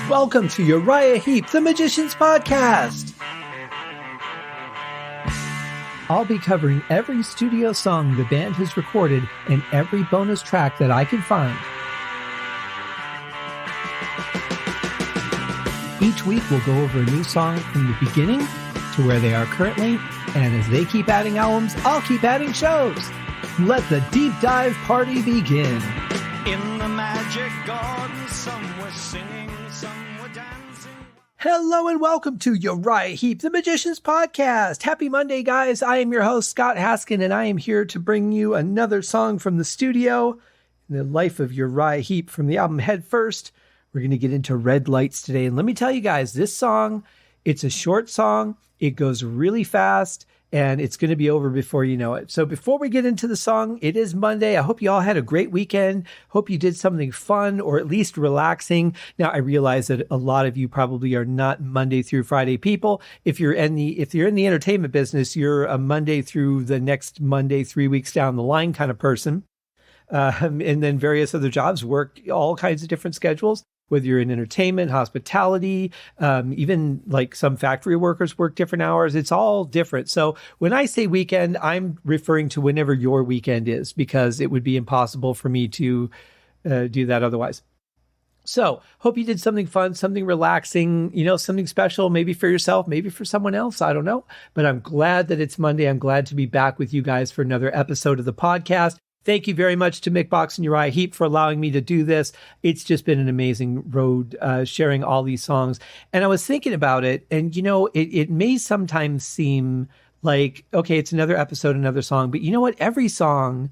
Welcome to Uriah Heep, the Magician's Podcast. I'll be covering every studio song the band has recorded and every bonus track that I can find. Each week we'll go over a new song from the beginning to where they are currently, and as they keep adding albums, I'll keep adding shows. Let the deep dive party begin. In the magic garden, some were singing, some were dancing. Hello and welcome to Uriah Heep, the Magician's Podcast. Happy Monday, guys. I am your host, Scott Haskin, and I am here to bring you another song from the studio in the life of Uriah Heep from the album Head First. We're going to get into Red Lights today. And let me tell you guys, this song, it's a short song. It goes really fast. And it's going to be over before you know it. So before we get into the song, it is Monday. I hope you all had a great weekend. Hope you did something fun or at least relaxing. Now, I realize that a lot of you probably are not Monday through Friday people. If you're in the entertainment business, you're a Monday through the next Monday, 3 weeks down the line kind of person. And then various other jobs work all kinds of different schedules. Whether you're in entertainment, hospitality, even like some factory workers work different hours. It's all different. So when I say weekend, I'm referring to whenever your weekend is, because it would be impossible for me to do that otherwise. So hope you did something fun, something relaxing, something special, maybe for yourself, maybe for someone else. I don't know. But I'm glad that it's Monday. I'm glad to be back with you guys for another episode of the podcast. Thank you very much to Mick and Uriah Heep for allowing me to do this. It's just been an amazing road sharing all these songs. And I was thinking about it, and it may sometimes seem like, okay, it's another episode, another song. But you know what? Every song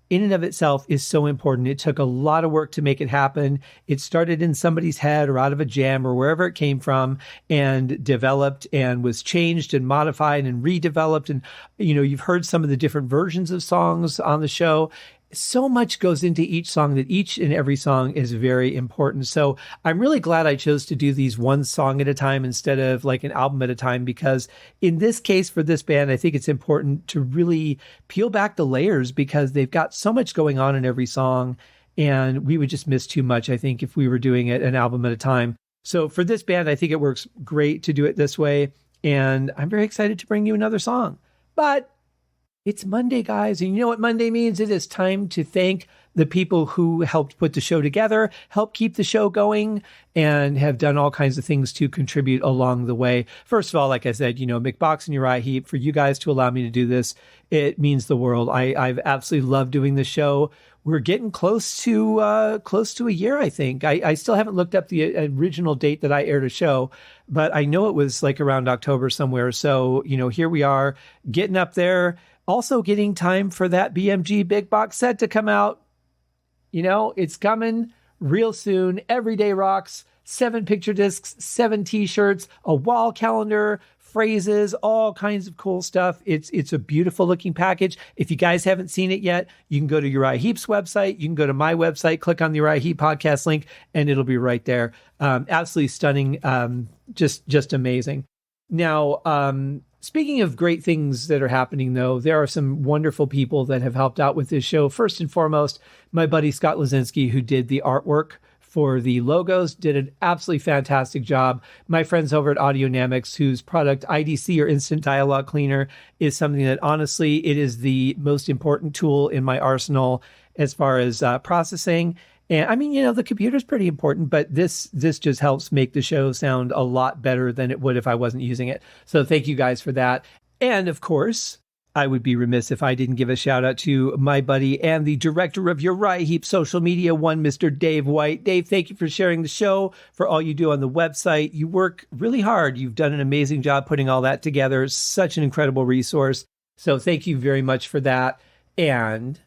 in and of itself is so important. It took a lot of work to make it happen. It started in somebody's head or out of a jam or wherever it came from and developed and was changed and modified and redeveloped. And, you've heard some of the different versions of songs on the show. So much goes into each song that each and every song is very important. So I'm really glad I chose to do these one song at a time instead of like an album at a time, because in this case for this band, I think it's important to really peel back the layers because they've got so much going on in every song, and we would just miss too much, I think, if we were doing it an album at a time. So for this band, I think it works great to do it this way, and I'm very excited to bring you another song. But it's Monday, guys, and you know what Monday means? It is time to thank the people who helped put the show together, help keep the show going, and have done all kinds of things to contribute along the way. First of all, like I said, Mick and Uriah Heep, for you guys to allow me to do this, it means the world. I've absolutely loved doing the show. We're getting close to a year, I think. I still haven't looked up the original date that I aired a show, but I know it was like around October somewhere. So, here we are getting up there. Also getting time for that BMG big box set to come out. It's coming real soon. Everyday Rocks, 7 picture discs, 7 t-shirts, a wall calendar, phrases, all kinds of cool stuff. It's a beautiful looking package. If you guys haven't seen it yet, you can go to Uriah Heep's website. You can go to my website, click on the Uriah Heep podcast link, and it'll be right there. Absolutely stunning. Just amazing. Now, speaking of great things that are happening, though, there are some wonderful people that have helped out with this show. First and foremost, my buddy Scott Lazinski, who did the artwork for the logos, did an absolutely fantastic job. My friends over at Audionamics, whose product IDC or Instant Dialogue Cleaner is something that honestly, it is the most important tool in my arsenal as far as processing. And I mean, the computer's pretty important, but this just helps make the show sound a lot better than it would if I wasn't using it. So thank you guys for that. And of course, I would be remiss if I didn't give a shout out to my buddy and the director of Uriah Heep social media, one Mr. Dave White. Dave, thank you for sharing the show, for all you do on the website. You work really hard. You've done an amazing job putting all that together. Such an incredible resource. So thank you very much for that. And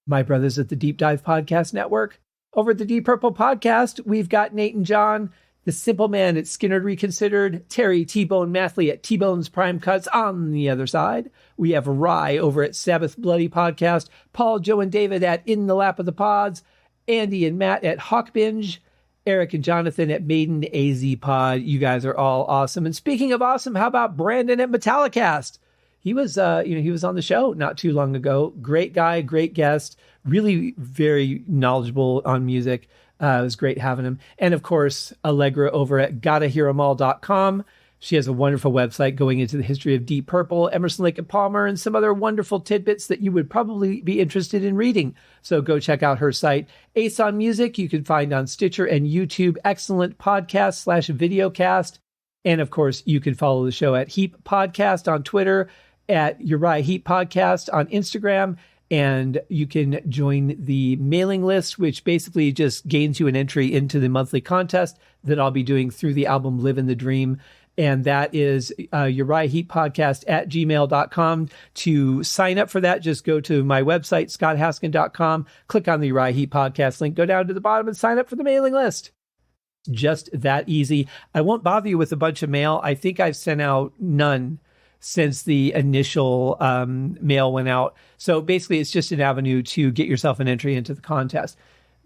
my brothers at the Deep Dive Podcast Network. Over at the Deep Purple Podcast, we've got Nate and John, the Simple Man at Skinner Reconsidered, Terry T-Bone Mathley at T-Bone's Prime Cuts on the other side. We have Rye over at Sabbath Bloody Podcast, Paul, Joe, and David at In the Lap of the Pods, Andy and Matt at Hawk Binge, Eric and Jonathan at Maiden AZ Pod. You guys are all awesome. And speaking of awesome, how about Brandon at Metallicast? He was, he was on the show not too long ago. Great guy, great guest, really very knowledgeable on music. It was great having him. And of course, Allegra over at gottahear'emall.com. She has a wonderful website going into the history of Deep Purple, Emerson, Lake and Palmer, and some other wonderful tidbits that you would probably be interested in reading. So go check out her site. Ace on Music, you can find on Stitcher and YouTube. Excellent podcast / videocast. And of course, you can follow the show at Heep Podcast on Twitter, at Uriah Heep Podcast on Instagram. And you can join the mailing list, which basically just gains you an entry into the monthly contest that I'll be doing through the album Live in the Dream. And that is Uriah Heep Podcast at gmail.com. To sign up for that, just go to my website, scotthaskin.com, click on the Uriah Heep Podcast link, go down to the bottom and sign up for the mailing list. Just that easy. I won't bother you with a bunch of mail. I think I've sent out none since the initial mail went out. So basically, it's just an avenue to get yourself an entry into the contest.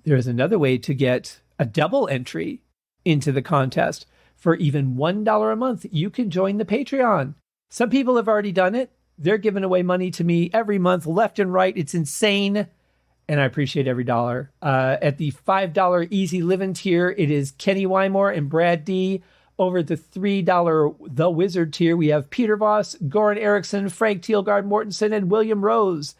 There is another way to get a double entry into the contest. For even $1 a month, you can join the Patreon. Some people have already done it. They're giving away money to me every month, left and right. It's insane. And I appreciate every dollar. At the $5 Easy Living tier, it is Kenny Wymore and Brad D. Over at the $3 The Wizard tier, we have Peter Voss, Goran Eriksson, Frank Thielgaard Mortensen, and William Rose.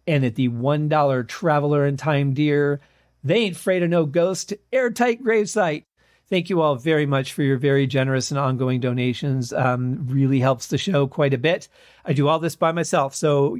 And at the $1 Traveler in Time tier, they ain't afraid of no ghost, Airtight Gravesite. Thank you all very much for your very generous and ongoing donations. Really helps the show quite a bit. I do all this by myself. So,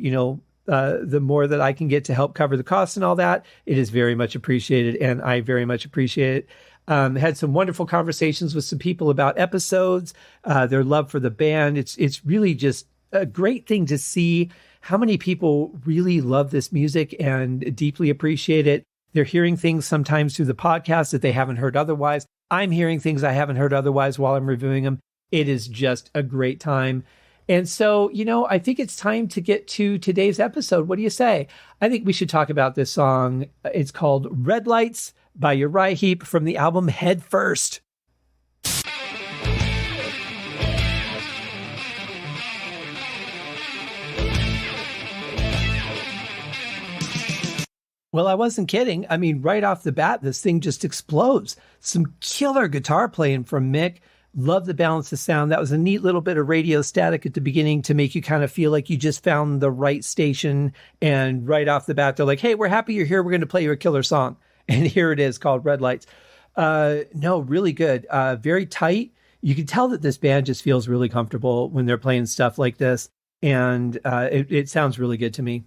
the more that I can get to help cover the costs and all that, it is very much appreciated. And I very much appreciate it. Had some wonderful conversations with some people about episodes, their love for the band. It's really just a great thing to see how many people really love this music and deeply appreciate it. They're hearing things sometimes through the podcast that they haven't heard otherwise. I'm hearing things I haven't heard otherwise while I'm reviewing them. It is just a great time. And so, I think it's time to get to today's episode. What do you say? I think we should talk about this song. It's called Red Lights by Uriah Heep from the album Head First. Well, I wasn't kidding. I mean, right off the bat, this thing just explodes. Some killer guitar playing from Mick. Love the balance of sound. That was a neat little bit of radio static at the beginning to make you kind of feel like you just found the right station. And right off the bat, they're like, hey, we're happy you're here. We're going to play you a killer song. And here it is called Red Lights. No, really good. Very tight. You can tell that this band just feels really comfortable when they're playing stuff like this. And it sounds really good to me.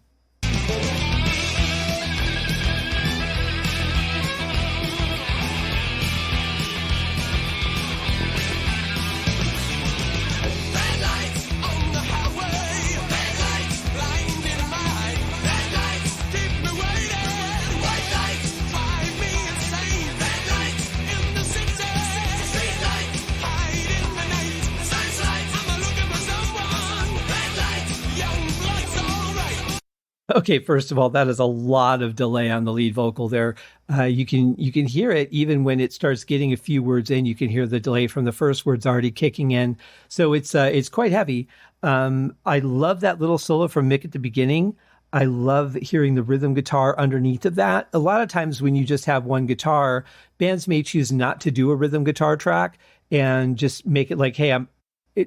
Okay, first of all, that is a lot of delay on the lead vocal there. You can hear it even when it starts getting a few words in. You can hear the delay from the first words already kicking in. So it's quite heavy. I love that little solo from Mick at the beginning. I love hearing the rhythm guitar underneath of that. A lot of times when you just have one guitar, bands may choose not to do a rhythm guitar track and just make it like, hey,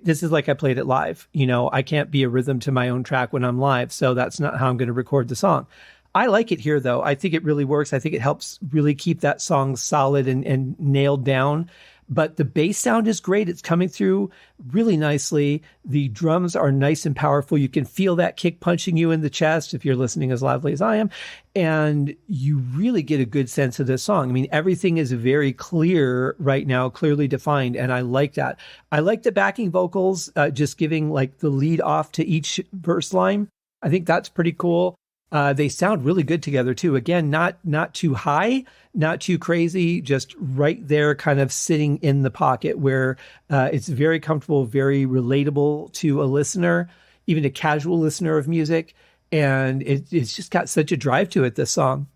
this is like I played it live. I can't be a rhythm to my own track when I'm live. So that's not how I'm going to record the song. I like it here, though. I think it really works. I think it helps really keep that song solid and nailed down. But the bass sound is great. It's coming through really nicely. The drums are nice and powerful. You can feel that kick punching you in the chest if you're listening as loudly as I am. And you really get a good sense of this song. I mean, everything is very clear right now, clearly defined. And I like that. I like the backing vocals, just giving like the lead off to each verse line. I think that's pretty cool. They sound really good together too. Again, not too high, not too crazy, just right there kind of sitting in the pocket where it's very comfortable, very relatable to a listener, even a casual listener of music. And it's just got such a drive to it, this song.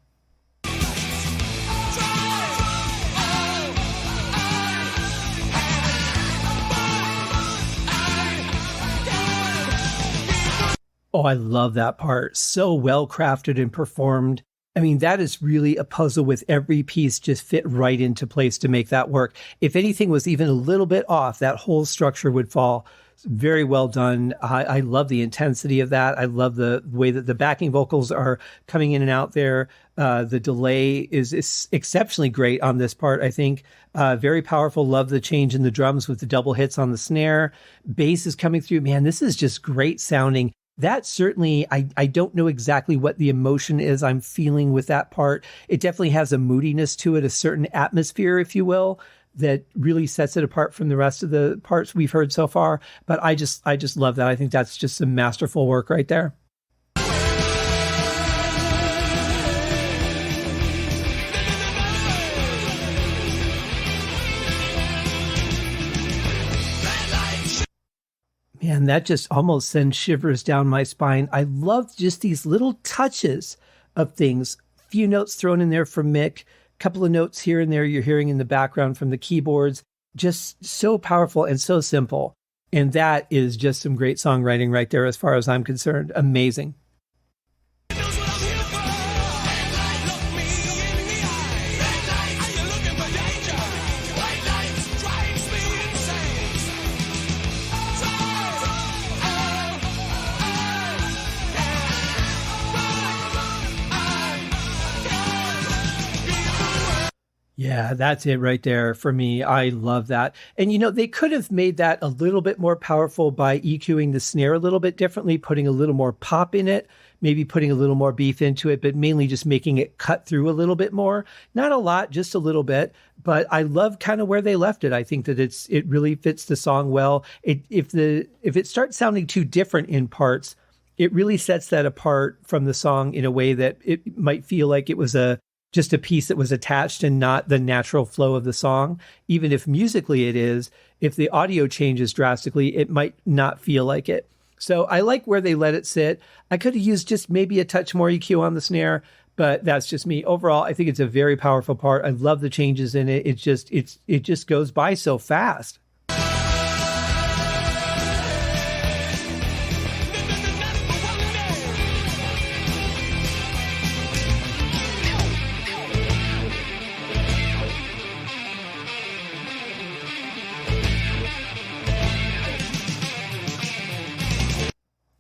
Oh, I love that part. So well crafted and performed. I mean, that is really a puzzle with every piece just fit right into place to make that work. If anything was even a little bit off, that whole structure would fall. Very well done. I love the intensity of that. I love the way that the backing vocals are coming in and out there. The delay is exceptionally great on this part, I think. Very powerful. Love the change in the drums with the double hits on the snare. Bass is coming through. Man, this is just great sounding. That certainly, I don't know exactly what the emotion is I'm feeling with that part. It definitely has a moodiness to it, a certain atmosphere, if you will, that really sets it apart from the rest of the parts we've heard so far. But I just love that. I think that's just some masterful work right there. Man, that just almost sends shivers down my spine. I love just these little touches of things. Few notes thrown in there from Mick, couple of notes here and there you're hearing in the background from the keyboards. Just so powerful and so simple. And that is just some great songwriting right there as far as I'm concerned. Amazing. Yeah, that's it right there for me. I love that. And, they could have made that a little bit more powerful by EQing the snare a little bit differently, putting a little more pop in it, maybe putting a little more beef into it, but mainly just making it cut through a little bit more. Not a lot, just a little bit. But I love kind of where they left it. I think that it really fits the song well. If it starts sounding too different in parts, it really sets that apart from the song in a way that it might feel like it was just a piece that was attached and not the natural flow of the song. Even if musically it is, if the audio changes drastically, it might not feel like it. So I like where they let it sit. I could have used just maybe a touch more EQ on the snare, but that's just me. Overall, I think it's a very powerful part. I love the changes in it. It just goes by so fast.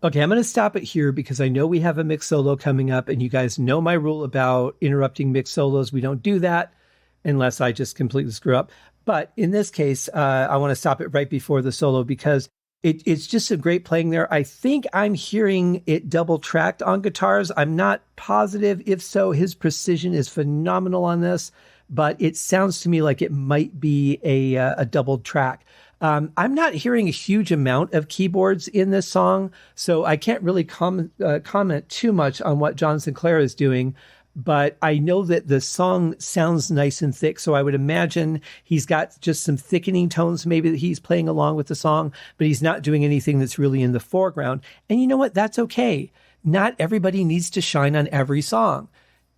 Okay, I'm going to stop it here because I know we have a Mick solo coming up, and you guys know my rule about interrupting Mick solos. We don't do that unless I just completely screw up. But in this case, I want to stop it right before the solo because it's just a great playing there. I think I'm hearing it double tracked on guitars. I'm not positive. If so, his precision is phenomenal on this, but it sounds to me like it might be a double track. I'm not hearing a huge amount of keyboards in this song, so I can't really comment too much on what John Sinclair is doing, but I know that the song sounds nice and thick, so I would imagine he's got just some thickening tones maybe that he's playing along with the song, but he's not doing anything that's really in the foreground. And you know what? That's okay. Not everybody needs to shine on every song.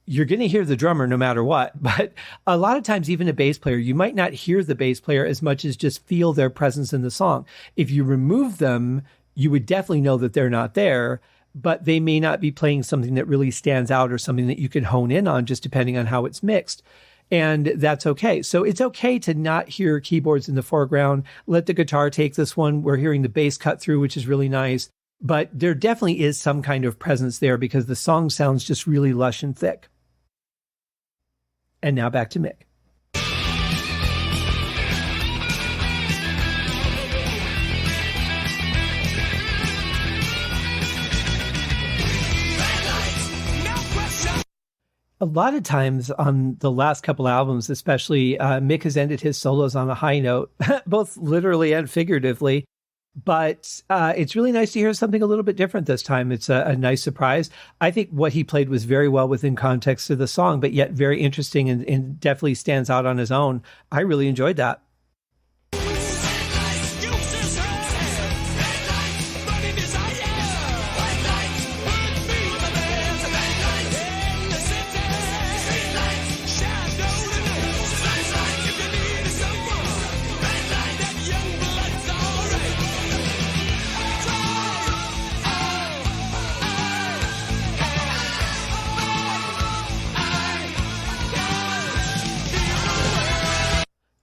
You're going to hear the drummer no matter what, but a lot of times, even a bass player, you might not hear the bass player as much as just feel their presence in the song. If you remove them, you would definitely know that they're not there, but they may not be playing something that really stands out or something that you can hone in on just depending on how it's mixed. And that's okay. So it's okay to not hear keyboards in the foreground. Let the guitar take this one. We're hearing the bass cut through, which is really nice. But there definitely is some kind of presence there because the song sounds just really lush and thick. And now back to Mick. A lot of times on the last couple albums, especially, Mick has ended his solos on a high note, both literally and figuratively. But it's really nice to hear something a little bit different this time. It's a nice surprise. I think what he played was very well within context of the song, but yet very interesting and definitely stands out on his own. I really enjoyed that.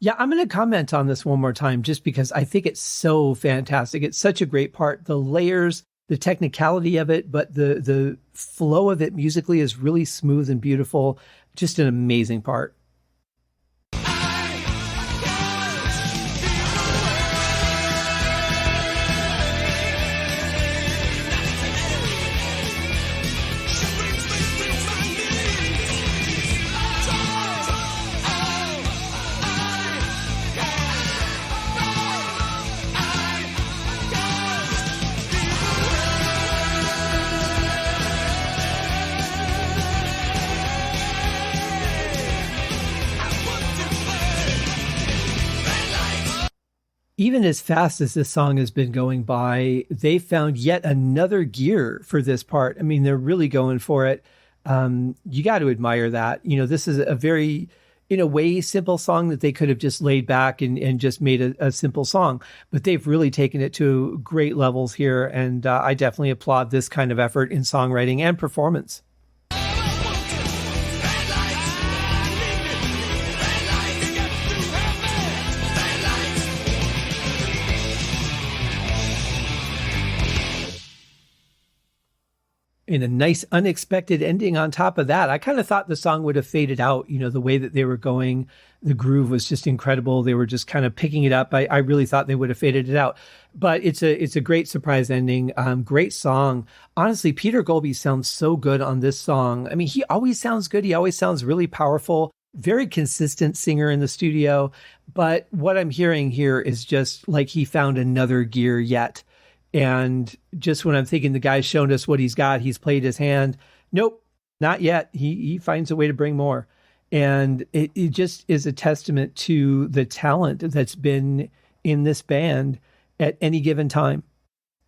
Yeah, I'm going to comment on this one more time just because I think it's so fantastic. It's such a great part. The layers, the technicality of it, but the flow of it musically is really smooth and beautiful. Just an amazing part. Even as fast as this song has been going by, they found yet another gear for this part. I mean, they're really going for it. You got to admire that. You know, this is a very, in a way, simple song that they could have just laid back and just made a simple song. But they've really taken it to great levels here. And I definitely applaud this kind of effort in songwriting and performance. In a nice unexpected ending on top of that. I kind of thought the song would have faded out. You know, the way that they were going, the groove was just incredible. They were just kind of picking it up. I really thought they would have faded it out, but it's a great surprise ending. Great song. Honestly, Peter Goalby sounds so good on this song. I mean, he always sounds good. He always sounds really powerful, very consistent singer in the studio. But what I'm hearing here is just like he found another gear yet. And just when I'm thinking the guy's shown us what he's got, he's played his hand. Nope, not yet. He finds a way to bring more. And it just is a testament to the talent that's been in this band at any given time.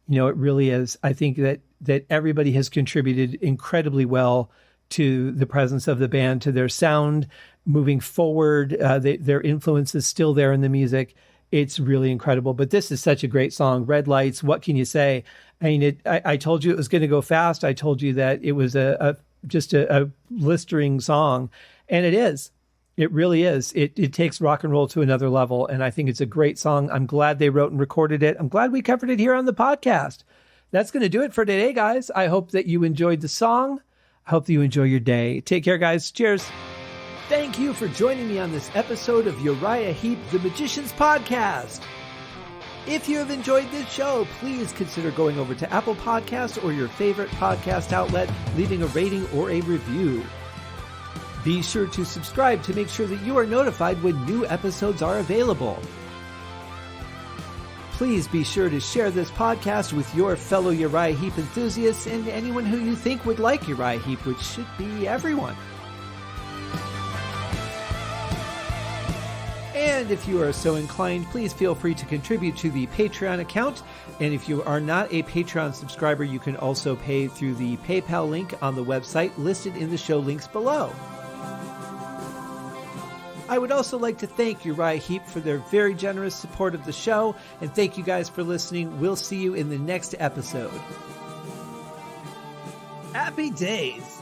You know, it really is. I think that everybody has contributed incredibly well to the presence of the band, to their sound moving forward. Their influence is still there in the music. It's really incredible. But this is such a great song. Red Lights, what can you say? I mean, I told you it was going to go fast. I told you that it was just a blistering song. And it is. It really is. It takes rock and roll to another level. And I think it's a great song. I'm glad they wrote and recorded it. I'm glad we covered it here on the podcast. That's going to do it for today, guys. I hope that you enjoyed the song. I hope that you enjoy your day. Take care, guys. Cheers. Thank you for joining me on this episode of Uriah Heep, the Magicians Podcast. If you have enjoyed this show, please consider going over to Apple Podcasts or your favorite podcast outlet, leaving a rating or a review. Be sure to subscribe to make sure that you are notified when new episodes are available. Please be sure to share this podcast with your fellow Uriah Heep enthusiasts and anyone who you think would like Uriah Heep, which should be everyone. And if you are so inclined, please feel free to contribute to the Patreon account. And if you are not a Patreon subscriber, you can also pay through the PayPal link on the website listed in the show links below. I would also like to thank Uriah Heep for their very generous support of the show. And thank you guys for listening. We'll see you in the next episode. Happy days!